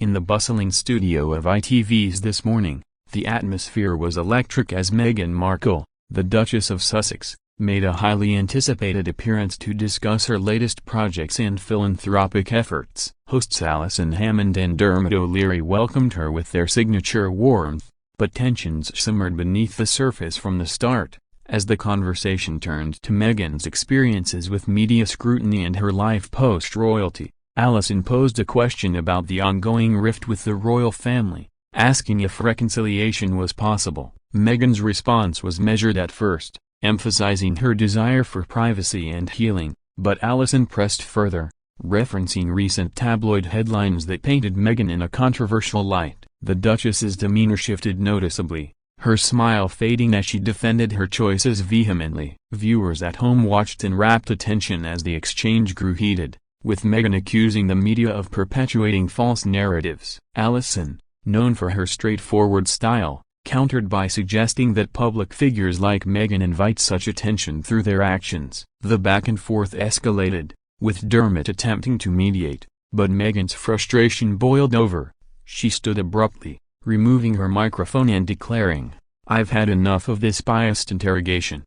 In the bustling studio of ITV's This Morning, the atmosphere was electric as Meghan Markle, the Duchess of Sussex, made a highly anticipated appearance to discuss her latest projects and philanthropic efforts. Hosts Alison, Hammond and Dermot O'Leary welcomed her with their signature warmth, but tensions simmered beneath the surface from the start, as the conversation turned to Meghan's experiences with media scrutiny and her life post-royalty. Alison posed a question about the ongoing rift with the royal family, asking if reconciliation was possible. Meghan's response was measured at first, emphasizing her desire for privacy and healing, but Alison pressed further, referencing recent tabloid headlines that painted Meghan in a controversial light. The Duchess's demeanor shifted noticeably, her smile fading as she defended her choices vehemently. Viewers at home watched in rapt attention as the exchange grew heated, with Meghan accusing the media of perpetuating false narratives. Alison, known for her straightforward style, countered by suggesting that public figures like Meghan invite such attention through their actions. The back-and-forth escalated, with Dermot attempting to mediate, but Meghan's frustration boiled over. She stood abruptly, removing her microphone and declaring, "I've had enough of this biased interrogation,"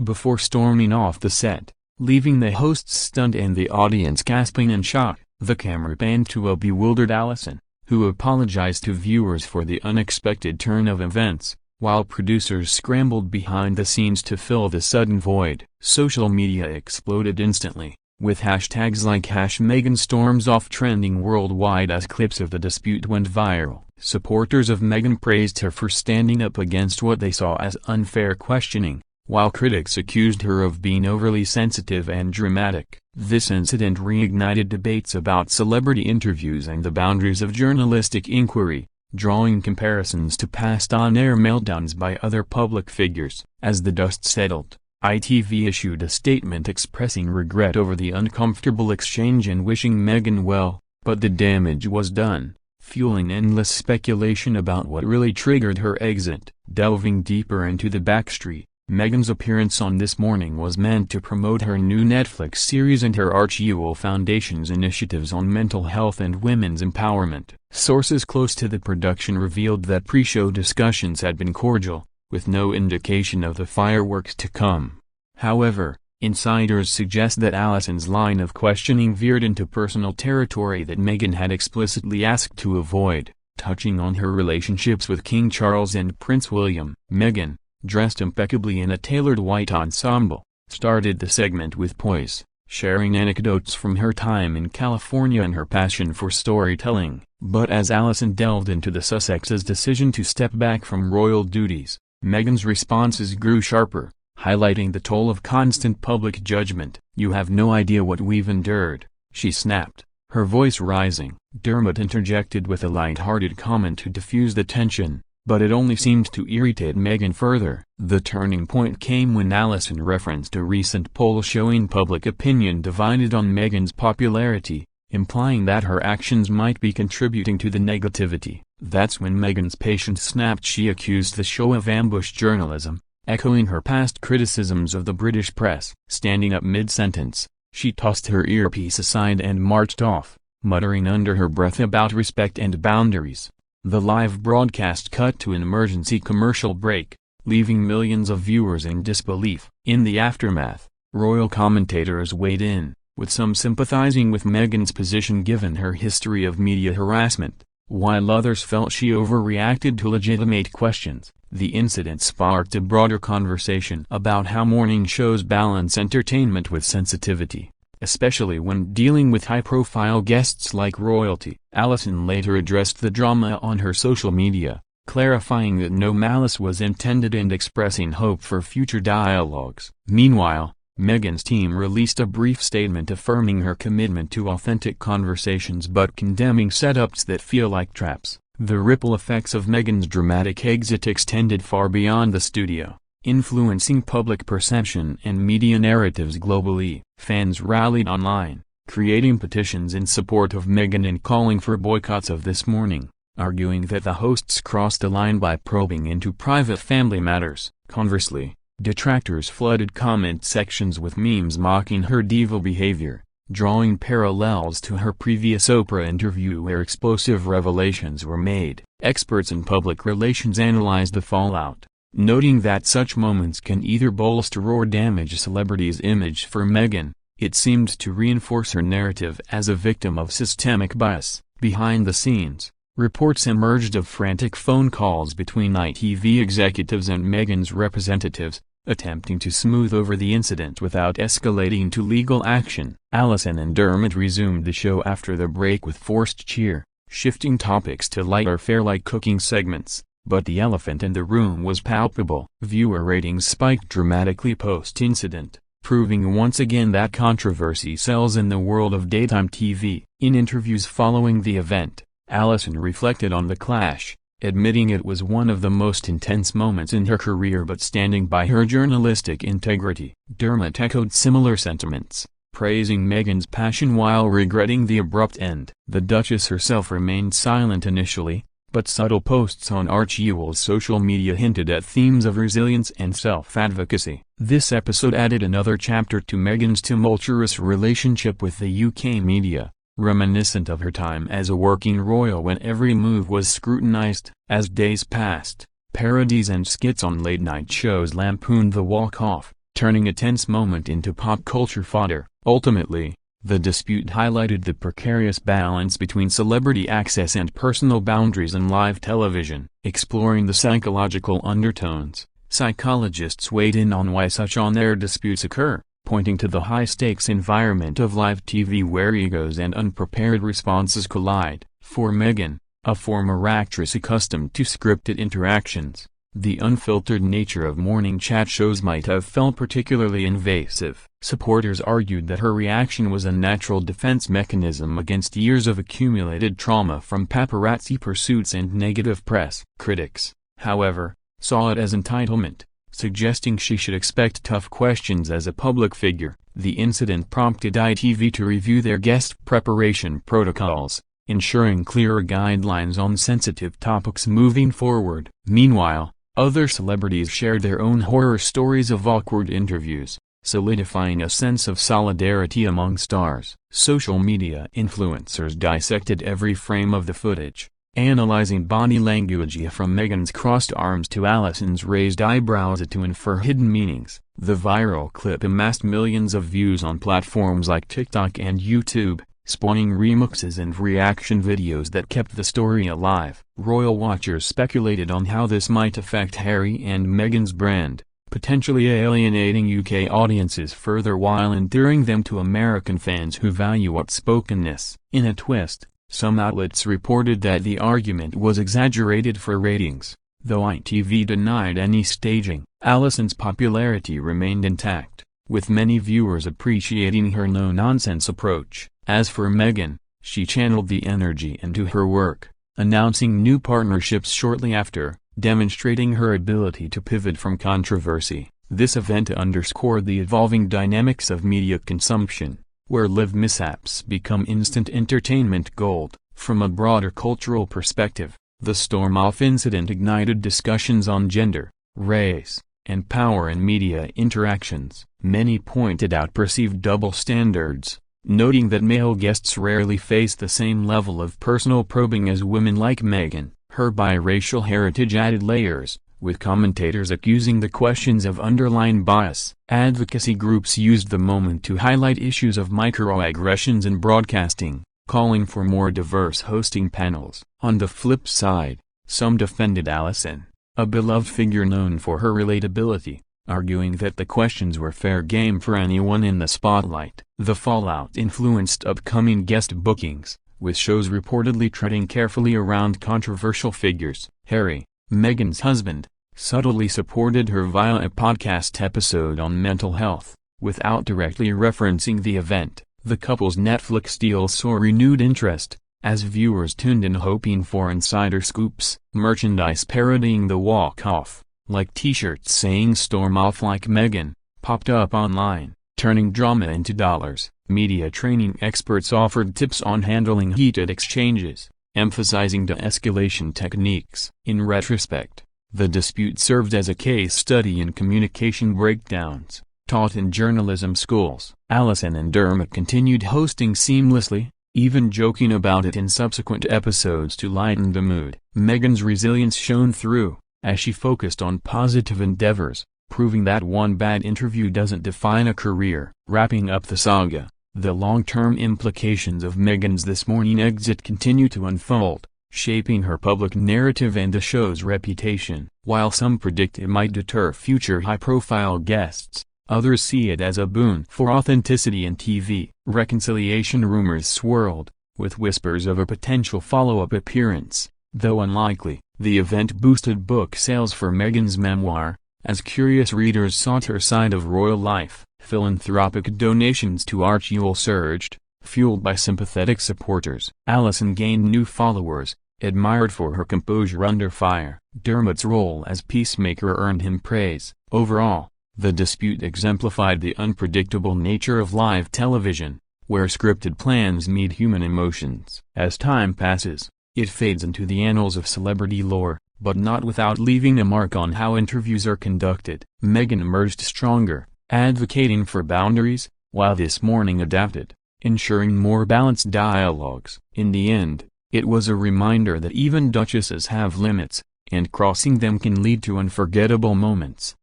before storming off the set, leaving the hosts stunned and the audience gasping in shock. The camera panned to a bewildered Alison, who apologized to viewers for the unexpected turn of events, while producers scrambled behind the scenes to fill the sudden void. Social media exploded instantly, with hashtags like #Meghan storms off trending worldwide as clips of the dispute went viral. Supporters of Meghan praised her for standing up against what they saw as unfair questioning, while critics accused her of being overly sensitive and dramatic. This incident reignited debates about celebrity interviews and the boundaries of journalistic inquiry, drawing comparisons to past on-air meltdowns by other public figures. As the dust settled, ITV issued a statement expressing regret over the uncomfortable exchange and wishing Meghan well, but the damage was done, fueling endless speculation about what really triggered her exit. Delving deeper into the backstory, Meghan's appearance on This Morning was meant to promote her new Netflix series and her Arch Ewell Foundation's initiatives on mental health and women's empowerment. Sources close to the production revealed that pre-show discussions had been cordial, with no indication of the fireworks to come. However, insiders suggest that Alison's line of questioning veered into personal territory that Meghan had explicitly asked to avoid, touching on her relationships with King Charles and Prince William. Meghan, dressed impeccably in a tailored white ensemble, started the segment with poise, sharing anecdotes from her time in California and her passion for storytelling. But as Alison delved into the Sussexes' decision to step back from royal duties, Meghan's responses grew sharper, highlighting the toll of constant public judgment. "You have no idea what we've endured," she snapped, her voice rising. Dermot interjected with a light-hearted comment to diffuse the tension, but it only seemed to irritate Meghan further. The turning point came when Alison referenced a recent poll showing public opinion divided on Meghan's popularity, implying that her actions might be contributing to the negativity. That's when Meghan's patience snapped. She accused the show of ambush journalism, echoing her past criticisms of the British press. Standing up mid-sentence, she tossed her earpiece aside and marched off, muttering under her breath about respect and boundaries. The live broadcast cut to an emergency commercial break, leaving millions of viewers in disbelief. In the aftermath, royal commentators weighed in, with some sympathizing with Meghan's position given her history of media harassment, while others felt she overreacted to legitimate questions. The incident sparked a broader conversation about how morning shows balance entertainment with sensitivity, especially when dealing with high-profile guests like royalty. Alison later addressed the drama on her social media, clarifying that no malice was intended and expressing hope for future dialogues. Meanwhile, Meghan's team released a brief statement affirming her commitment to authentic conversations but condemning setups that feel like traps. The ripple effects of Meghan's dramatic exit extended far beyond the studio, influencing public perception and media narratives globally. Fans rallied online, creating petitions in support of Meghan and calling for boycotts of This Morning, arguing that the hosts crossed a line by probing into private family matters. Conversely, detractors flooded comment sections with memes mocking her diva behavior, drawing parallels to her previous Oprah interview where explosive revelations were made. Experts in public relations analyzed the fallout, noting that such moments can either bolster or damage a celebrity's image. For Meghan, it seemed to reinforce her narrative as a victim of systemic bias. Behind the scenes, reports emerged of frantic phone calls between ITV executives and Meghan's representatives, attempting to smooth over the incident without escalating to legal action. Alison and Dermot resumed the show after the break with forced cheer, shifting topics to lighter fare like cooking segments, but the elephant in the room was palpable. Viewer ratings spiked dramatically post-incident, proving once again that controversy sells in the world of daytime TV. In interviews following the event, Alison reflected on the clash, admitting it was one of the most intense moments in her career but standing by her journalistic integrity. Dermot echoed similar sentiments, praising Meghan's passion while regretting the abrupt end. The Duchess herself remained silent initially, but subtle posts on Archie Ewell's social media hinted at themes of resilience and self-advocacy. This episode added another chapter to Meghan's tumultuous relationship with the UK media, reminiscent of her time as a working royal when every move was scrutinized. As days passed, parodies and skits on late-night shows lampooned the walk-off, turning a tense moment into pop culture fodder. Ultimately, the dispute highlighted the precarious balance between celebrity access and personal boundaries in live television. Exploring the psychological undertones, psychologists weighed in on why such on-air disputes occur, pointing to the high-stakes environment of live TV where egos and unprepared responses collide. For Meghan, a former actress accustomed to scripted interactions, the unfiltered nature of morning chat shows might have felt particularly invasive. Supporters argued that her reaction was a natural defense mechanism against years of accumulated trauma from paparazzi pursuits and negative press. Critics, however, saw it as entitlement, suggesting she should expect tough questions as a public figure. The incident prompted ITV to review their guest preparation protocols, ensuring clearer guidelines on sensitive topics moving forward. Meanwhile, other celebrities shared their own horror stories of awkward interviews, solidifying a sense of solidarity among stars. Social media influencers dissected every frame of the footage, analyzing body language from Meghan's crossed arms to Alison's raised eyebrows to infer hidden meanings. The viral clip amassed millions of views on platforms like TikTok and YouTube, spawning remixes and reaction videos that kept the story alive. Royal watchers speculated on how this might affect Harry and Meghan's brand, potentially alienating UK audiences further while endearing them to American fans who value outspokenness. In a twist, some outlets reported that the argument was exaggerated for ratings, though ITV denied any staging. Alison's popularity remained intact, with many viewers appreciating her no-nonsense approach. As for Meghan, she channeled the energy into her work, announcing new partnerships shortly after, demonstrating her ability to pivot from controversy. This event underscored the evolving dynamics of media consumption, where live mishaps become instant entertainment gold. From a broader cultural perspective, the storm-off incident ignited discussions on gender, race, and power in media interactions. Many pointed out perceived double standards, noting that male guests rarely face the same level of personal probing as women like Meghan. Her biracial heritage added layers, with commentators accusing the questions of underlying bias. Advocacy groups used the moment to highlight issues of microaggressions in broadcasting, calling for more diverse hosting panels. On the flip side, some defended Alison, a beloved figure known for her relatability, arguing that the questions were fair game for anyone in the spotlight. The fallout influenced upcoming guest bookings, with shows reportedly treading carefully around controversial figures. Harry, Meghan's husband, subtly supported her via a podcast episode on mental health, without directly referencing the event. The couple's Netflix deal saw renewed interest, as viewers tuned in hoping for insider scoops. Merchandise parodying the walk-off, like t-shirts saying "Storm Off Like Meghan," popped up online, turning drama into dollars. Media training experts offered tips on handling heated exchanges, emphasizing de-escalation techniques. In retrospect, the dispute served as a case study in communication breakdowns, taught in journalism schools. Alison and Dermot continued hosting seamlessly, even joking about it in subsequent episodes to lighten the mood. Meghan's resilience shone through, as she focused on positive endeavors, proving that one bad interview doesn't define a career. Wrapping up the saga, the long-term implications of Meghan's This Morning exit continue to unfold, shaping her public narrative and the show's reputation. While some predict it might deter future high-profile guests, others see it as a boon for authenticity in TV. Reconciliation rumors swirled, with whispers of a potential follow-up appearance. Though unlikely, the event boosted book sales for Meghan's memoir, as curious readers sought her side of royal life. Philanthropic donations to Archewell surged, fueled by sympathetic supporters. Alison gained new followers, admired for her composure under fire. Dermot's role as peacemaker earned him praise. Overall, the dispute exemplified the unpredictable nature of live television, where scripted plans meet human emotions. As time passes, it fades into the annals of celebrity lore, but not without leaving a mark on how interviews are conducted. Meghan emerged stronger, advocating for boundaries, while This Morning adapted, ensuring more balanced dialogues. In the end, it was a reminder that even duchesses have limits, and crossing them can lead to unforgettable moments.